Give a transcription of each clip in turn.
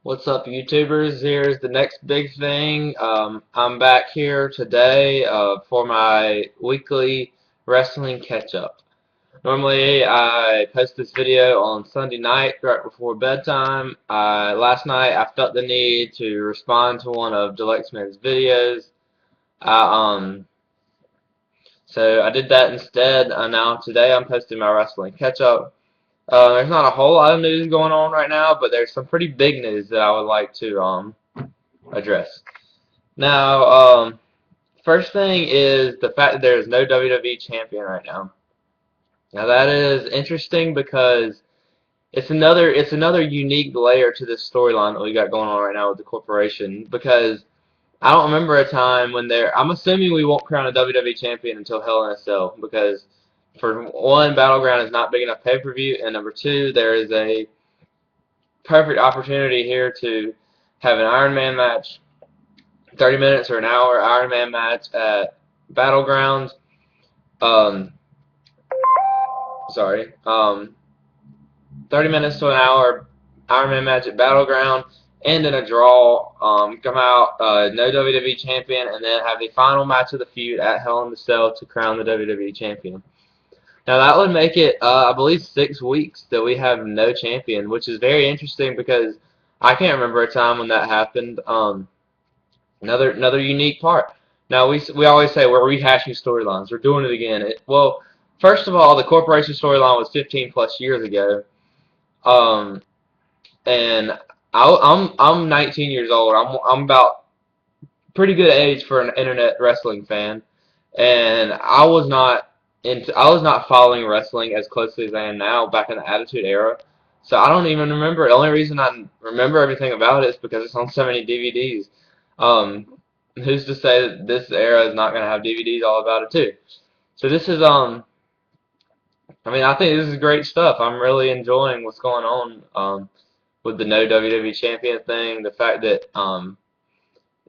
What's up, YouTubers? Here's the next big thing. I'm back here today for my weekly wrestling catch-up. Normally, I post this video on Sunday night right before bedtime. Last night, I felt the need to respond to one of Deluxeman's videos. I, um, so I did that instead. Now today, I'm posting my wrestling catch-up. There's not a whole lot of news going on right now, but there's some pretty big news that I would like to address. Now, first thing is the fact that there is no WWE Champion right now. Now that is interesting because it's another unique layer to this storyline that we got going on right now with the corporation. Because I don't remember a time when there. I'm assuming we won't crown a WWE Champion until Hell in a Cell because for one, Battleground is not big enough pay-per-view, and number two, there is a perfect opportunity here to have an Iron Man match, 30 minutes or an hour Iron Man match at Battlegrounds. Um, sorry. 30 minutes to an hour Iron Man match at Battleground, and in a draw, come out, no WWE Champion, and then have the final match of the feud at Hell in the Cell to crown the WWE Champion. Now that would make it, I believe, 6 weeks that we have no champion, which is very interesting because I can't remember a time when that happened. Another unique part. Now we always say we're rehashing storylines. We're doing it again. Well, first of all, the corporation storyline was 15 plus years ago, um, and I'm 19 years old. I'm about pretty good age for an internet wrestling fan, and I was not following wrestling as closely as I am now back in the Attitude Era. So I don't even remember. The only reason I remember everything about it is because it's on so many DVDs. Who's to say that this era is not going to have DVDs all about it too? So this is I mean, I think this is great stuff. I'm really enjoying what's going on with the no WWE champion thing. The fact that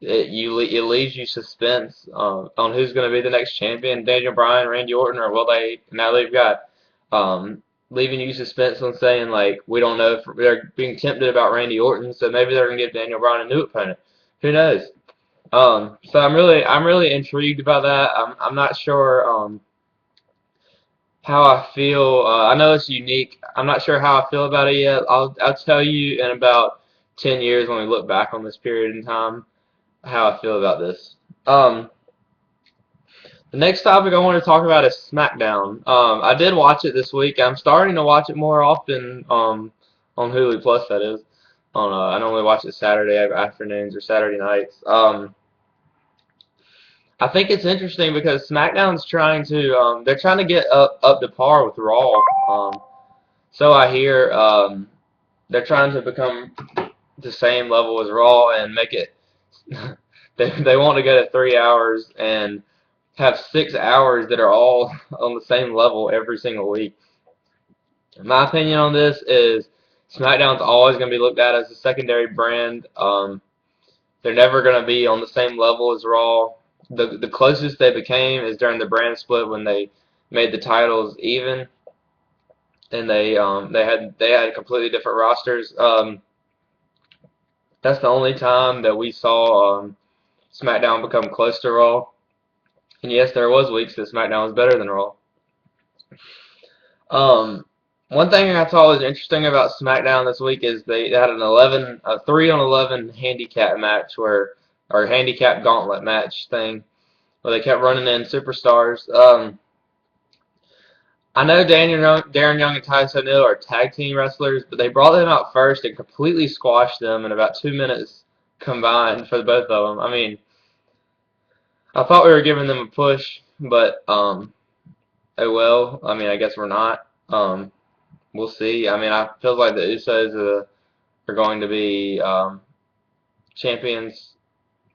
it leaves you suspense on who's going to be the next champion, Daniel Bryan, Randy Orton, or will they? Now they've got leaving you suspense on saying like we don't know if they're being tempted about Randy Orton, so maybe they're going to give Daniel Bryan a new opponent. Who knows? So I'm really intrigued about that. I'm not sure how I feel. I know it's unique. I'm not sure how I feel about it yet. I'll tell you in about 10 years when we look back on this period in time how I feel about this. The next topic I want to talk about is Smackdown. I did watch it this week. I'm starting to watch it more often on Hulu Plus, that is. I normally watch it Saturday afternoons or Saturday nights. I think it's interesting because SmackDown's trying to they're trying to get up to par with Raw. So I hear they're trying to become the same level as Raw and make it. They want to go to 3 hours and have 6 hours that are all on the same level every single week. My opinion on this is SmackDown's always going to be looked at as a secondary brand. They're never going to be on the same level as Raw. The closest they became is during the brand split when they made the titles even, and they had completely different rosters. That's the only time that we saw SmackDown become close to Raw. And yes, there was weeks that SmackDown was better than Raw. One thing I thought was interesting about SmackDown this week is they had a 3-on-11 handicap match or handicap gauntlet match thing where they kept running in superstars. I know Darren Young and Titus O'Neil are tag team wrestlers, but they brought them out first and completely squashed them in about 2 minutes combined for both of them. I mean, I thought we were giving them a push, but oh well. I mean, I guess we're not. We'll see. I mean, I feel like the Usos are going to be champions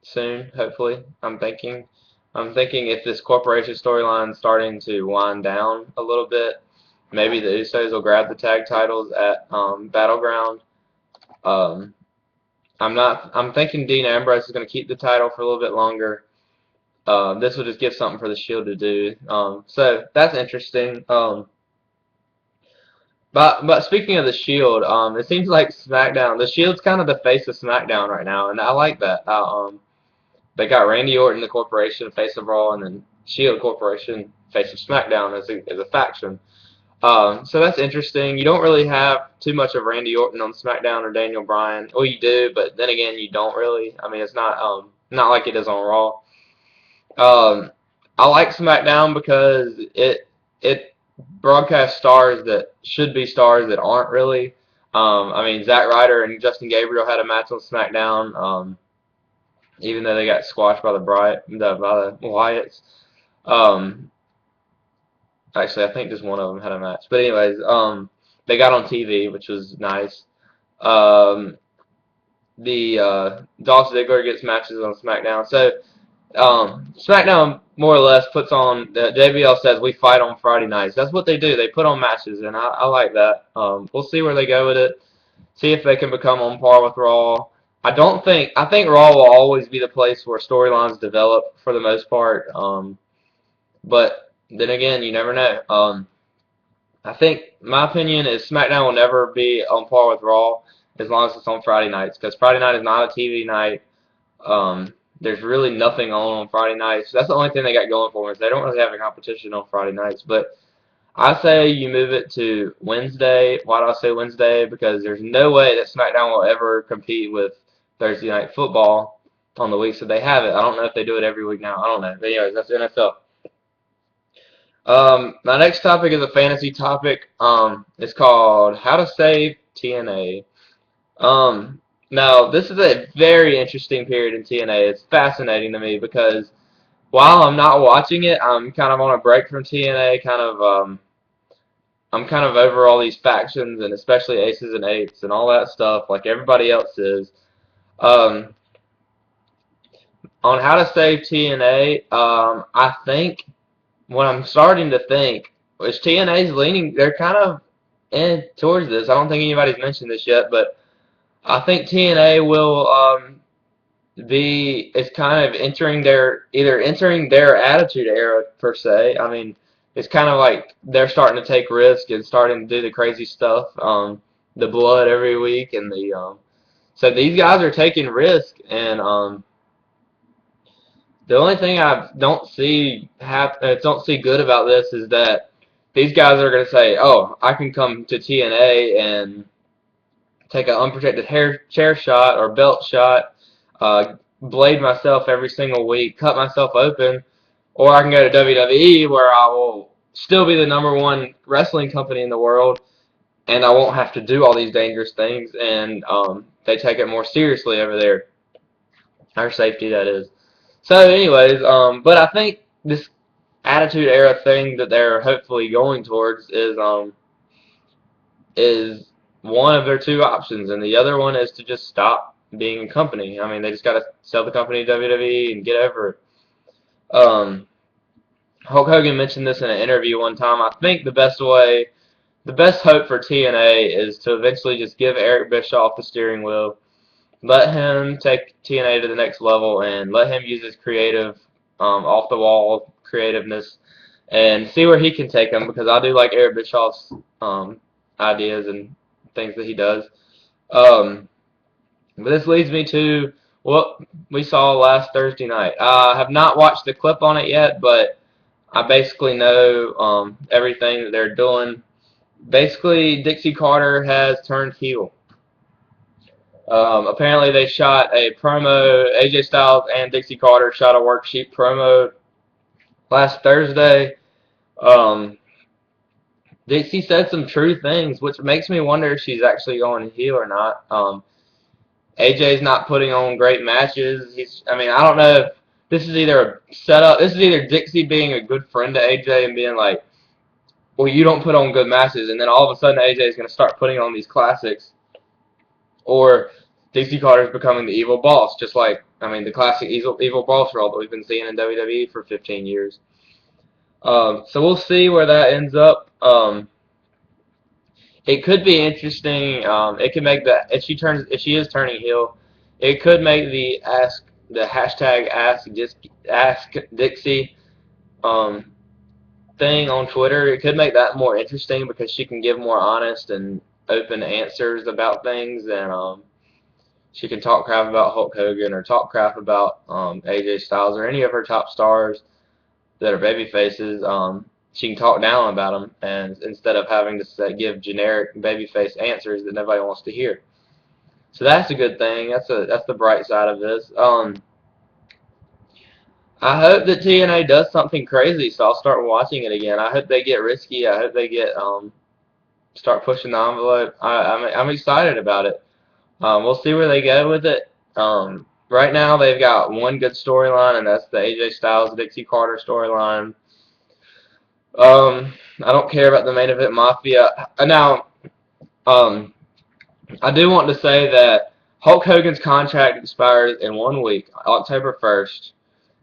soon. Hopefully, I'm thinking. If this corporation storyline is starting to wind down a little bit, maybe the Usos will grab the tag titles at Battleground. I'm thinking Dean Ambrose is going to keep the title for a little bit longer. This will just give something for the Shield to do. So that's interesting. But speaking of the Shield, it seems like SmackDown, the Shield's kind of the face of SmackDown right now, and I like that. They got Randy Orton, the corporation, face of Raw, and then Shield Corporation, face of SmackDown as a faction. So that's interesting. You don't really have too much of Randy Orton on SmackDown or Daniel Bryan. Well, you do, but then again, you don't really. I mean, it's not like it is on Raw. Um, I like SmackDown because it broadcasts stars that should be stars that aren't really. I mean, Zack Ryder and Justin Gabriel had a match on SmackDown. Even though they got squashed by the Wyatts. Um, Actually, I think just one of them had a match. But anyways, they got on TV, which was nice. Um, the Dolph Ziggler gets matches on SmackDown. So SmackDown more or less puts on. JBL says we fight on Friday nights. That's what they do. They put on matches, and I like that. We'll see where they go with it. See if they can become on par with Raw. I think Raw will always be the place where storylines develop for the most part. But then again, you never know. I think my opinion is SmackDown will never be on par with Raw as long as it's on Friday nights because Friday night is not a TV night. There's really nothing on Friday nights. That's the only thing they got going for them is they don't really have a competition on Friday nights. But I say you move it to Wednesday. Why do I say Wednesday? Because there's no way that SmackDown will ever compete with Thursday Night Football on the weeks that they have it. I don't know if they do it every week now. I don't know. But anyways, that's the NFL. My next topic is a fantasy topic. It's called How to Save TNA. Now, this is a very interesting period in TNA. It's fascinating to me because while I'm not watching it, I'm kind of on a break from TNA. I'm kind of over all these factions and especially aces and eights and all that stuff, like everybody else is. Um, on How to Save TNA, I think what I'm starting to think is TNA's leaning. They're kind of in towards this. I don't think anybody's mentioned this yet, but I think TNA will be is kind of entering their attitude era per se. I mean, it's kind of like they're starting to take risks and starting to do the crazy stuff, the blood every week and the so these guys are taking risks and the only thing I don't see good about this is that these guys are going to say, "Oh, I can come to TNA and take an unprotected hair chair shot or belt shot, blade myself every single week, cut myself open, or I can go to WWE where I will still be the #1 wrestling company in the world, and I won't have to do all these dangerous things." And they take it more seriously over there, our safety that is. So, anyways, but I think this attitude era thing that they're hopefully going towards is one of their two options, and the other one is to just stop being a company. I mean, they just got to sell the company to WWE and get over it. Hulk Hogan mentioned this in an interview one time. I think the best hope for TNA is to eventually just give Eric Bischoff the steering wheel, let him take TNA to the next level, and let him use his creative, off the wall creativeness, and see where he can take them. Because I do like Eric Bischoff's ideas and things that he does. But this leads me to what we saw last Thursday night. I have not watched the clip on it yet, but I basically know everything that they're doing. Basically, Dixie Carter has turned heel. Apparently, they shot a promo. AJ Styles and Dixie Carter shot a worksheet promo last Thursday. Dixie said some true things, which makes me wonder if she's actually going heel or not. AJ's not putting on great matches. I mean, I don't know if this is either a setup. This is either Dixie being a good friend to AJ and being like, well, you don't put on good matches, and then all of a sudden AJ is going to start putting on these classics, or Dixie Carter's becoming the evil boss, just like, I mean, the classic evil boss role that we've been seeing in WWE for 15 years. So we'll see where that ends up. It could be interesting. It could make if she is turning heel, it could make the hashtag Ask Dixie thing on Twitter, it could make that more interesting because she can give more honest and open answers about things, and she can talk crap about Hulk Hogan or talk crap about AJ Styles or any of her top stars that are baby faces. She can talk down about them, and instead of having to give generic babyface answers that nobody wants to hear. So that's a good thing. That's the bright side of this. I hope that TNA does something crazy, so I'll start watching it again. I hope they get risky. I hope they get start pushing the envelope. I'm excited about it. We'll see where they go with it. Right now they've got one good storyline, and that's the AJ Styles Dixie Carter storyline. I don't care about the main event Mafia. Now, I do want to say that Hulk Hogan's contract expires in 1 week, October 1st.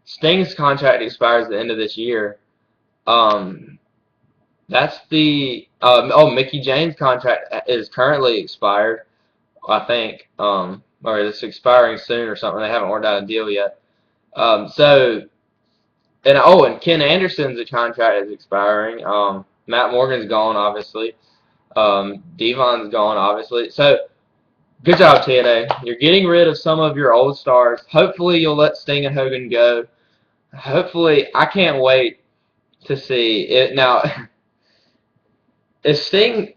Sting's contract expires at the end of this year. That's the Mickey James' contract is currently expired, I think, or it's expiring soon or something. They haven't worked out a deal yet. And Ken Anderson's contract is expiring. Matt Morgan's gone, obviously. Devon's gone, obviously. So, good job, TNA. You're getting rid of some of your old stars. Hopefully, you'll let Sting and Hogan go. Hopefully, I can't wait to see it. Now, if Sting's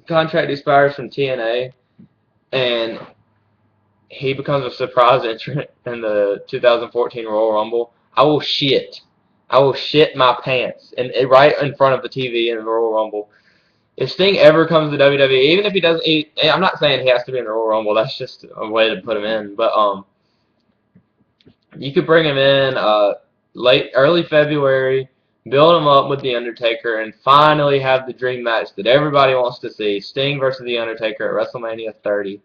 contract expires from TNA and he becomes a surprise entrant in the 2014 Royal Rumble, I will shit. I will shit my pants and right in front of the TV in the Royal Rumble. If Sting ever comes to WWE, even if he doesn't, I'm not saying he has to be in the Royal Rumble. That's just a way to put him in. But you could bring him in early February, build him up with The Undertaker, and finally have the dream match that everybody wants to see: Sting versus The Undertaker at WrestleMania 30.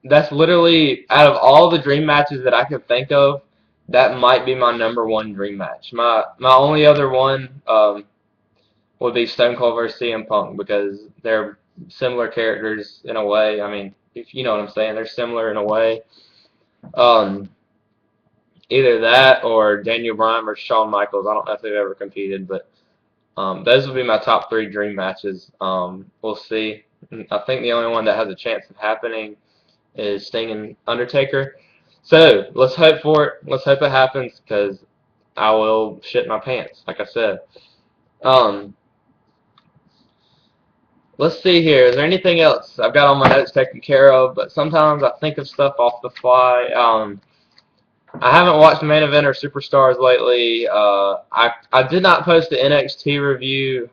That's literally, out of all the dream matches that I could think of, that might be my #1 dream match. My only other one would be Stone Cold versus CM Punk, because they're similar characters in a way. I mean, if you know what I'm saying, they're similar in a way. Either that or Daniel Bryan versus Shawn Michaels. I don't know if they've ever competed, but those would be my top 3 dream matches. We'll see. I think the only one that has a chance of happening is Sting and Undertaker. So let's hope for it. Let's hope it happens, because I will shit my pants, like I said. Let's see here. Is there anything else? I've got all my notes taken care of, but sometimes I think of stuff off the fly. I haven't watched Main Event or Superstars lately. I did not post the NXT review.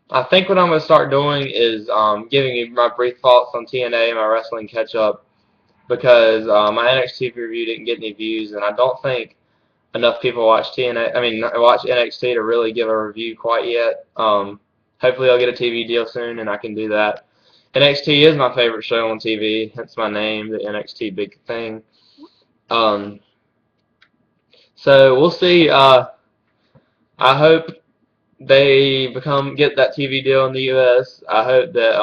I think what I'm going to start doing is giving you my brief thoughts on TNA and my Wrestling Catchup, because my NXT review didn't get any views, and I don't think enough people watch NXT to really give a review quite yet. Hopefully I'll get a TV deal soon and I can do that. NXT is my favorite show on TV, hence my name, the NXT Big Thing. So we'll see. I hope they get that TV deal in the US. I hope that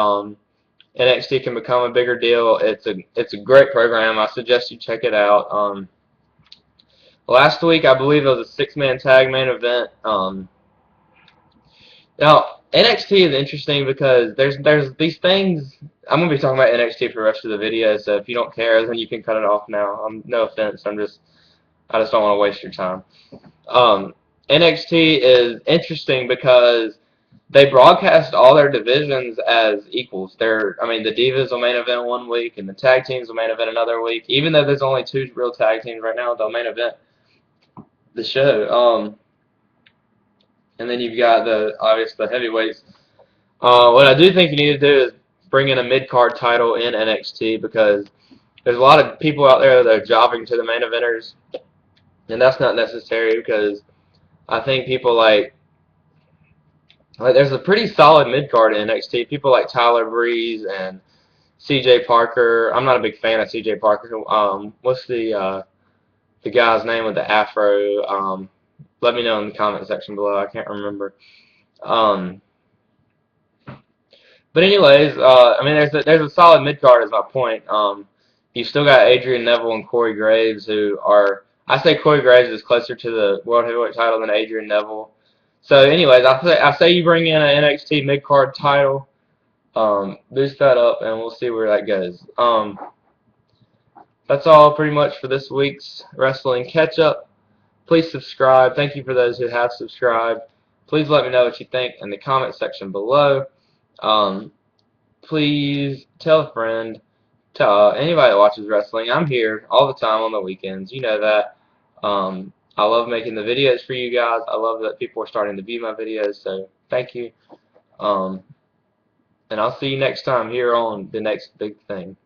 NXT can become a bigger deal. It's a great program. I suggest you check it out. Last week I believe it was a 6-man tag main event. Now NXT is interesting because there's these things. I'm gonna be talking about NXT for the rest of the video, so if you don't care, then you can cut it off now. No offense. I just don't want to waste your time. NXT is interesting because they broadcast all their divisions as equals. The Divas will main event 1 week, and the tag teams will main event another week. Even though there's only 2 real tag teams right now, they'll main event the show. And then you've got the heavyweights. What I do think you need to do is bring in a mid-card title in NXT, because there's a lot of people out there that are jobbing to the main eventers, and that's not necessary, because I think people like there's a pretty solid mid-card in NXT. People like Tyler Breeze and CJ Parker. I'm not a big fan of CJ Parker. What's the guy's name with the afro? Let me know in the comment section below. I can't remember. But anyways, there's a solid mid card is my point. You still got Adrian Neville and Corey Graves, who are, I say Corey Graves is closer to the World Heavyweight title than Adrian Neville. So, anyways, I say you bring in an NXT mid card title, boost that up, and we'll see where that goes. That's all pretty much for this week's Wrestling Catch-Up. Please subscribe. Thank you for those who have subscribed. Please let me know what you think in the comment section below. Um, please tell a friend. Tell anybody that watches wrestling. I'm here all the time on the weekends. You know that. I love making the videos for you guys. I love that people are starting to view my videos. So thank you. And I'll see you next time here on the next big thing.